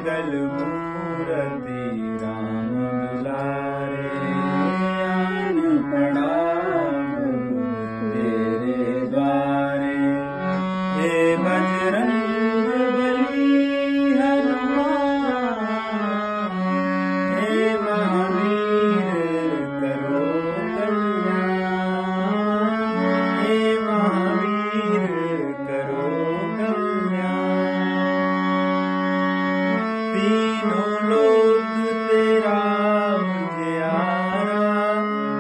मंगल मूर्ति राम दुलारे, आन पड़ा गुरु तेरे द्वारे। हे बजरंग बली हनुमान, हे महावीर करो कल्याण, हे महावीर करो कल्याण। तीनों लोक तेरा उजियारा,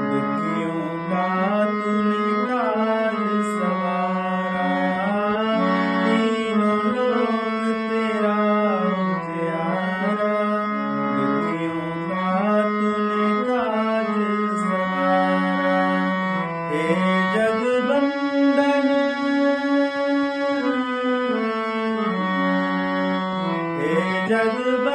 दुखियों का तूने काज सवारा। तीनों लोक तेरा उजियारा, दुखियों का तूने काज सवारा। हे जगबंदन, हे जगबंदन